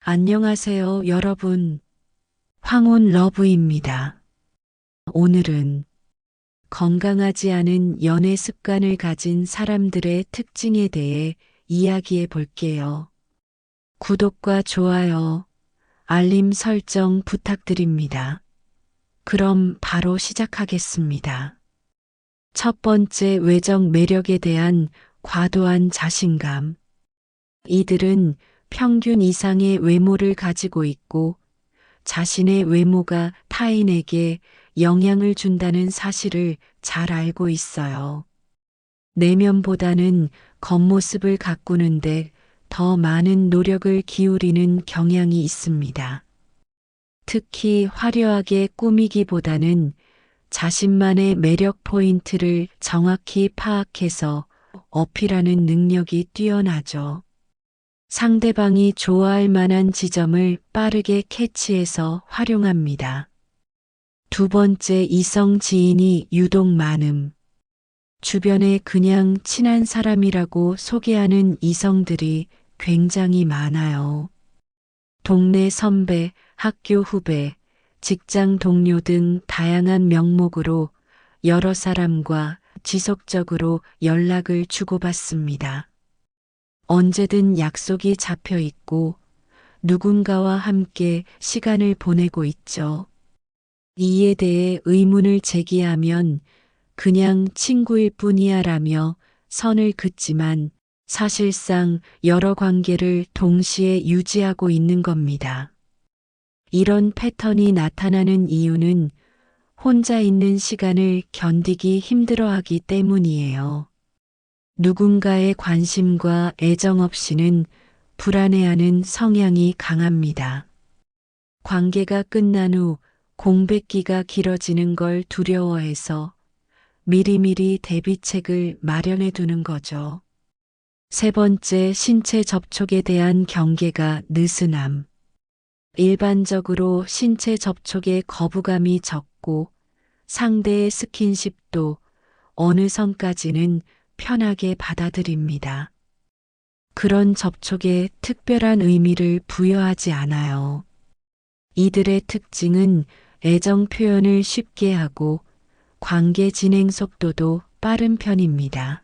안녕하세요, 여러분. 황혼 러브입니다. 오늘은 건강하지 않은 연애 습관을 가진 사람들의 특징에 대해 이야기해 볼게요. 구독과 좋아요, 알림 설정 부탁드립니다. 그럼 바로 시작하겠습니다. 첫 번째, 외적 매력에 대한 과도한 자신감. 이들은 평균 이상의 외모를 가지고 있고 자신의 외모가 타인에게 영향을 준다는 사실을 잘 알고 있어요. 내면보다는 겉모습을 가꾸는데 더 많은 노력을 기울이는 경향이 있습니다. 특히 화려하게 꾸미기보다는 자신만의 매력 포인트를 정확히 파악해서 어필하는 능력이 뛰어나죠. 상대방이 좋아할 만한 지점을 빠르게 캐치해서 활용합니다. 두 번째, 이성 지인이 유독 많음. 주변에 그냥 친한 사람이라고 소개하는 이성들이 굉장히 많아요. 동네 선배, 학교 후배, 직장 동료 등 다양한 명목으로 여러 사람과 지속적으로 연락을 주고받습니다. 언제든 약속이 잡혀 있고 누군가와 함께 시간을 보내고 있죠. 이에 대해 의문을 제기하면 그냥 친구일 뿐이야 라며 선을 긋지만 사실상 여러 관계를 동시에 유지하고 있는 겁니다. 이런 패턴이 나타나는 이유는 혼자 있는 시간을 견디기 힘들어하기 때문이에요. 누군가의 관심과 애정 없이는 불안해하는 성향이 강합니다. 관계가 끝난 후 공백기가 길어지는 걸 두려워해서 미리미리 대비책을 마련해 두는 거죠. 세 번째, 신체 접촉에 대한 경계가 느슨함. 일반적으로 신체 접촉에 거부감이 적고 상대의 스킨십도 어느 선까지는 편하게 받아들입니다. 그런 접촉에 특별한 의미를 부여하지 않아요. 이들의 특징은 애정 표현을 쉽게 하고 관계 진행 속도도 빠른 편입니다.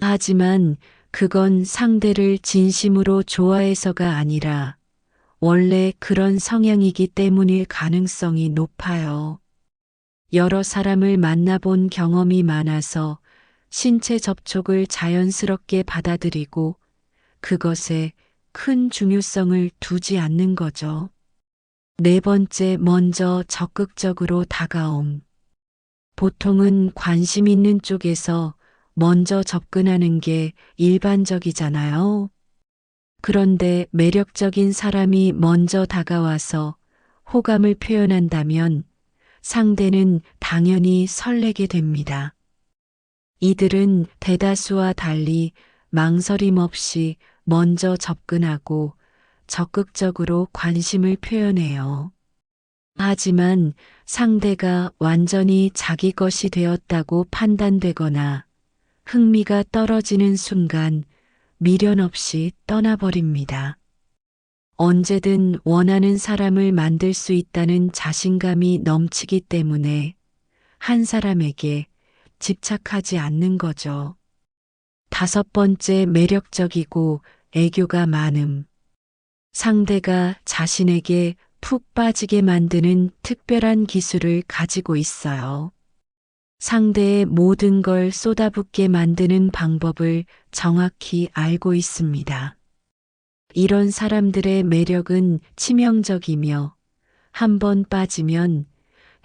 하지만 그건 상대를 진심으로 좋아해서가 아니라 원래 그런 성향이기 때문일 가능성이 높아요. 여러 사람을 만나본 경험이 많아서 신체 접촉을 자연스럽게 받아들이고 그것에 큰 중요성을 두지 않는 거죠. 네 번째, 먼저 적극적으로 다가옴. 보통은 관심 있는 쪽에서 먼저 접근하는 게 일반적이잖아요. 그런데 매력적인 사람이 먼저 다가와서 호감을 표현한다면 상대는 당연히 설레게 됩니다. 이들은 대다수와 달리 망설임 없이 먼저 접근하고 적극적으로 관심을 표현해요. 하지만 상대가 완전히 자기 것이 되었다고 판단되거나 흥미가 떨어지는 순간 미련 없이 떠나버립니다. 언제든 원하는 사람을 만들 수 있다는 자신감이 넘치기 때문에 한 사람에게 집착하지 않는 거죠. 다섯 번째, 매력적이고 애교가 많음. 상대가 자신에게 푹 빠지게 만드는 특별한 기술을 가지고 있어요. 상대의 모든 걸 쏟아붓게 만드는 방법을 정확히 알고 있습니다. 이런 사람들의 매력은 치명적이며 한 번 빠지면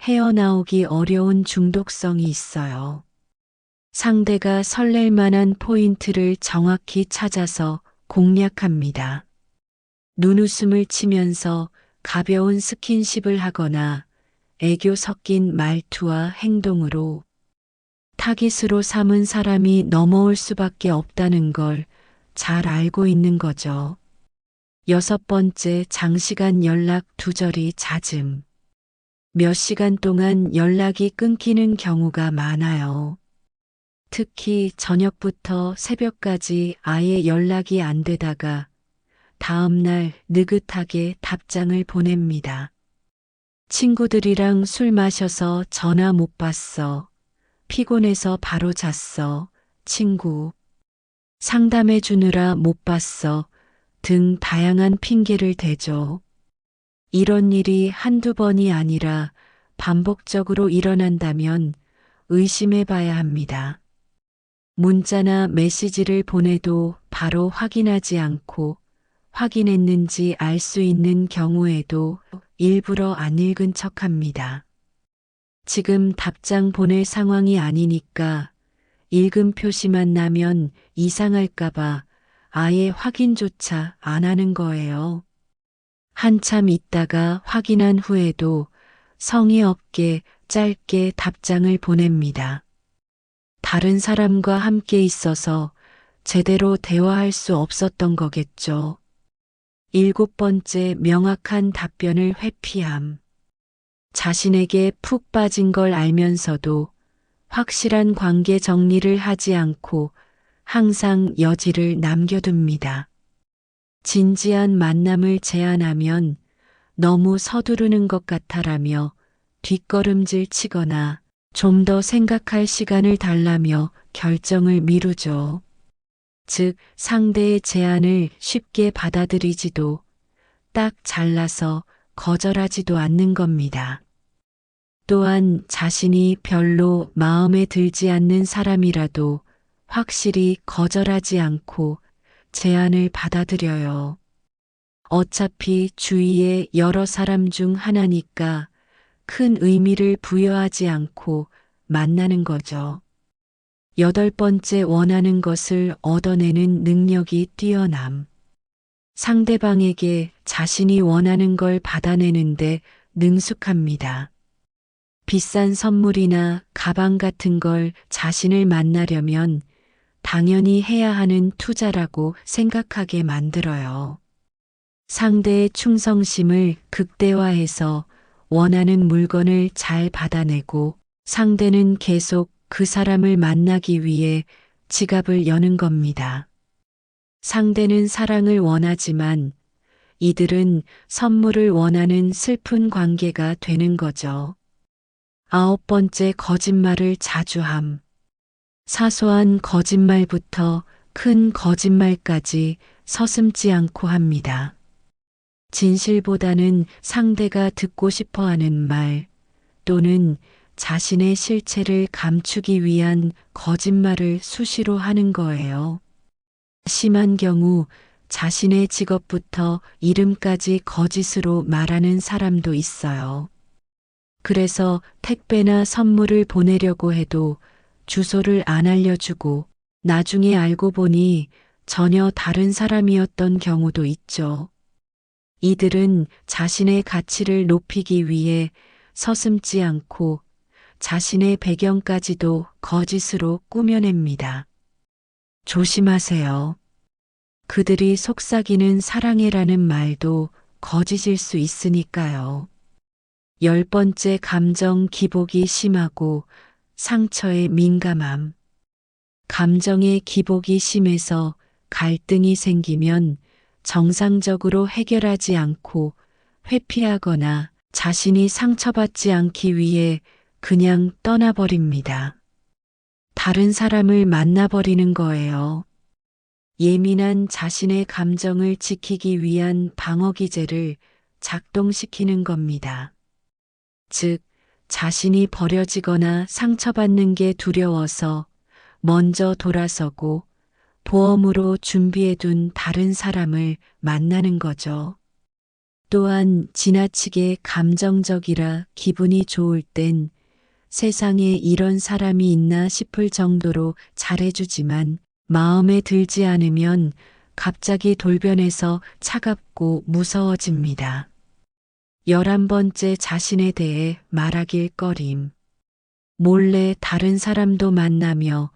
헤어나오기 어려운 중독성이 있어요. 상대가 설렐 만한 포인트를 정확히 찾아서 공략합니다. 눈웃음을 치면서 가벼운 스킨십을 하거나 애교 섞인 말투와 행동으로 타깃으로 삼은 사람이 넘어올 수밖에 없다는 걸 잘 알고 있는 거죠. 여섯 번째, 장시간 연락 두절이 잦음. 몇 시간 동안 연락이 끊기는 경우가 많아요. 특히 저녁부터 새벽까지 아예 연락이 안 되다가 다음 날 느긋하게 답장을 보냅니다. 친구들이랑 술 마셔서 전화 못 받았어. 피곤해서 바로 잤어. 친구. 상담해 주느라 못 봤어. 등 다양한 핑계를 대죠. 이런 일이 한두 번이 아니라 반복적으로 일어난다면 의심해 봐야 합니다. 문자나 메시지를 보내도 바로 확인하지 않고 확인했는지 알 수 있는 경우에도 일부러 안 읽은 척 합니다. 지금 답장 보낼 상황이 아니니까 읽음 표시만 나면 이상할까봐 아예 확인조차 안 하는 거예요. 한참 있다가 확인한 후에도 성의 없게 짧게 답장을 보냅니다. 다른 사람과 함께 있어서 제대로 대화할 수 없었던 거겠죠. 7번째, 명확한 답변을 회피함. 자신에게 푹 빠진 걸 알면서도 확실한 관계 정리를 하지 않고 항상 여지를 남겨둡니다. 진지한 만남을 제안하면 너무 서두르는 것 같아라며 뒷걸음질 치거나 좀 더 생각할 시간을 달라며 결정을 미루죠. 즉, 상대의 제안을 쉽게 받아들이지도 딱 잘라서 거절하지도 않는 겁니다. 또한 자신이 별로 마음에 들지 않는 사람이라도 확실히 거절하지 않고 제안을 받아들여요. 어차피 주위에 여러 사람 중 하나니까 큰 의미를 부여하지 않고 만나는 거죠. 8번째, 원하는 것을 얻어내는 능력이 뛰어남. 상대방에게 자신이 원하는 걸 받아내는데 능숙합니다. 비싼 선물이나 가방 같은 걸 자신을 만나려면 당연히 해야 하는 투자라고 생각하게 만들어요. 상대의 충성심을 극대화해서 원하는 물건을 잘 받아내고 상대는 계속 그 사람을 만나기 위해 지갑을 여는 겁니다. 상대는 사랑을 원하지만 이들은 선물을 원하는 슬픈 관계가 되는 거죠. 9번째, 거짓말을 자주 함. 사소한 거짓말부터 큰 거짓말까지 서슴지 않고 합니다. 진실보다는 상대가 듣고 싶어 하는 말 또는 자신의 실체를 감추기 위한 거짓말을 수시로 하는 거예요. 심한 경우 자신의 직업부터 이름까지 거짓으로 말하는 사람도 있어요. 그래서 택배나 선물을 보내려고 해도 주소를 안 알려주고 나중에 알고 보니 전혀 다른 사람이었던 경우도 있죠. 이들은 자신의 가치를 높이기 위해 서슴지 않고 자신의 배경까지도 거짓으로 꾸며냅니다. 조심하세요. 그들이 속삭이는 사랑해라는 말도 거짓일 수 있으니까요. 10번째, 감정 기복이 심하고 상처에 민감함. 감정의 기복이 심해서 갈등이 생기면 정상적으로 해결하지 않고 회피하거나 자신이 상처받지 않기 위해 그냥 떠나버립니다. 다른 사람을 만나버리는 거예요. 예민한 자신의 감정을 지키기 위한 방어기제를 작동시키는 겁니다. 즉, 자신이 버려지거나 상처받는 게 두려워서 먼저 돌아서고 보험으로 준비해둔 다른 사람을 만나는 거죠. 또한 지나치게 감정적이라 기분이 좋을 땐 세상에 이런 사람이 있나 싶을 정도로 잘해주지만 마음에 들지 않으면 갑자기 돌변해서 차갑고 무서워집니다. 11번째, 자신에 대해 말하길 꺼림. 몰래 다른 사람도 만나며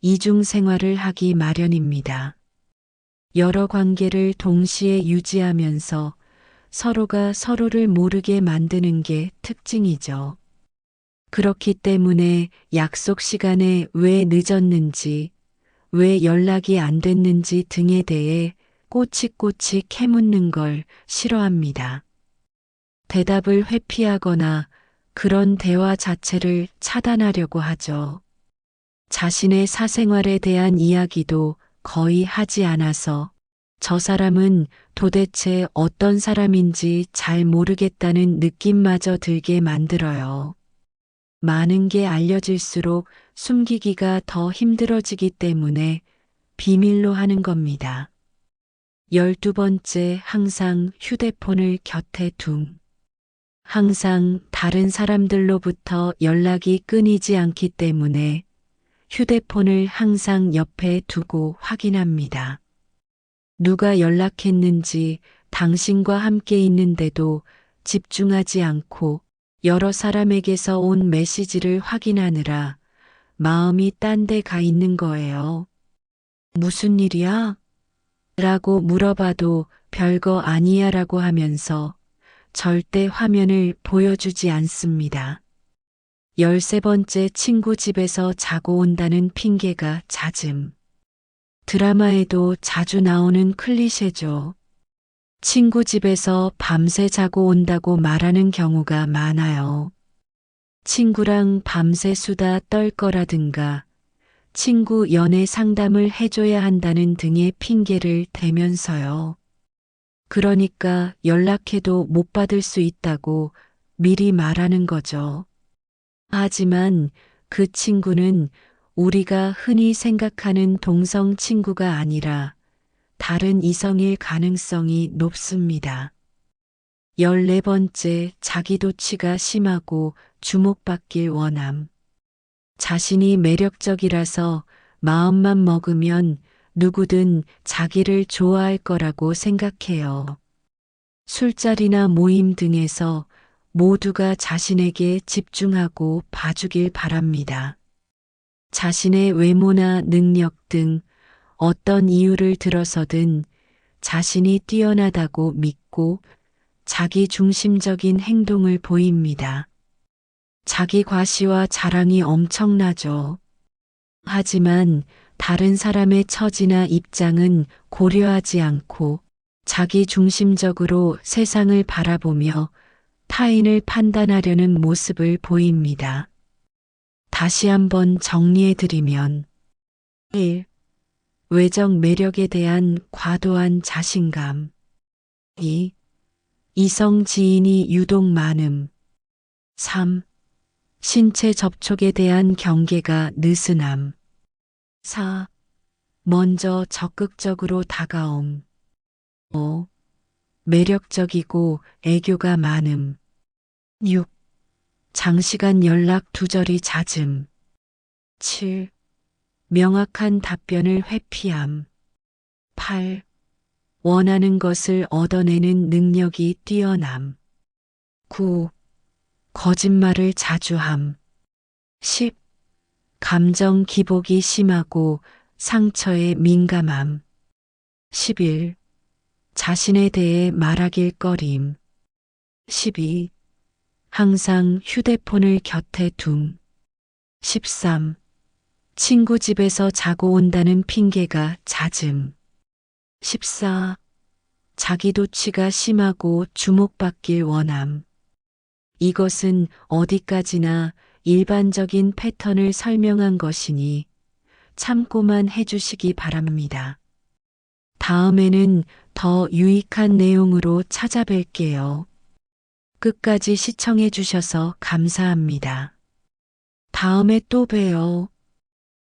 이중 생활을 하기 마련입니다. 여러 관계를 동시에 유지하면서 서로가 서로를 모르게 만드는 게 특징이죠. 그렇기 때문에 약속 시간에 왜 늦었는지, 왜 연락이 안 됐는지 등에 대해 꼬치꼬치 캐묻는 걸 싫어합니다. 대답을 회피하거나 그런 대화 자체를 차단하려고 하죠. 자신의 사생활에 대한 이야기도 거의 하지 않아서 저 사람은 도대체 어떤 사람인지 잘 모르겠다는 느낌마저 들게 만들어요. 많은 게 알려질수록 숨기기가 더 힘들어지기 때문에 비밀로 하는 겁니다. 12번째, 항상 휴대폰을 곁에 둠. 항상 다른 사람들로부터 연락이 끊이지 않기 때문에 휴대폰을 항상 옆에 두고 확인합니다. 누가 연락했는지 당신과 함께 있는데도 집중하지 않고 여러 사람에게서 온 메시지를 확인하느라 마음이 딴 데 가 있는 거예요. 무슨 일이야? 라고 물어봐도 별거 아니야 라고 하면서 절대 화면을 보여주지 않습니다. 13번째, 친구 집에서 자고 온다는 핑계가 잦음. 드라마에도 자주 나오는 클리셰죠. 친구 집에서 밤새 자고 온다고 말하는 경우가 많아요. 친구랑 밤새 수다 떨 거라든가 친구 연애 상담을 해줘야 한다는 등의 핑계를 대면서요. 그러니까 연락해도 못 받을 수 있다고 미리 말하는 거죠. 하지만 그 친구는 우리가 흔히 생각하는 동성 친구가 아니라 다른 이성일 가능성이 높습니다. 14번째, 자기도취가 심하고 주목받길 원함. 자신이 매력적이라서 마음만 먹으면 누구든 자기를 좋아할 거라고 생각해요. 술자리나 모임 등에서 모두가 자신에게 집중하고 봐주길 바랍니다. 자신의 외모나 능력 등 어떤 이유를 들어서든 자신이 뛰어나다고 믿고 자기 중심적인 행동을 보입니다. 자기 과시와 자랑이 엄청나죠. 하지만 다른 사람의 처지나 입장은 고려하지 않고 자기 중심적으로 세상을 바라보며 타인을 판단하려는 모습을 보입니다. 다시 한번 정리해드리면 1. 외적 매력에 대한 과도한 자신감. 2. 이성 지인이 유독 많음. 3. 신체 접촉에 대한 경계가 느슨함. 4. 먼저 적극적으로 다가옴. 5. 매력적이고 애교가 많음. 6. 장시간 연락 두절이 잦음. 7. 명확한 답변을 회피함. 8. 원하는 것을 얻어내는 능력이 뛰어남. 9. 거짓말을 자주 함. 10. 감정 기복이 심하고 상처에 민감함. 11. 자신에 대해 말하길 꺼림. 12. 항상 휴대폰을 곁에 둠. 13. 친구 집에서 자고 온다는 핑계가 잦음. 14. 자기도취가 심하고 주목받길 원함. 이것은 어디까지나 일반적인 패턴을 설명한 것이니 참고만 해주시기 바랍니다. 다음에는 더 유익한 내용으로 찾아뵐게요. 끝까지 시청해 주셔서 감사합니다. 다음에 또 봬요.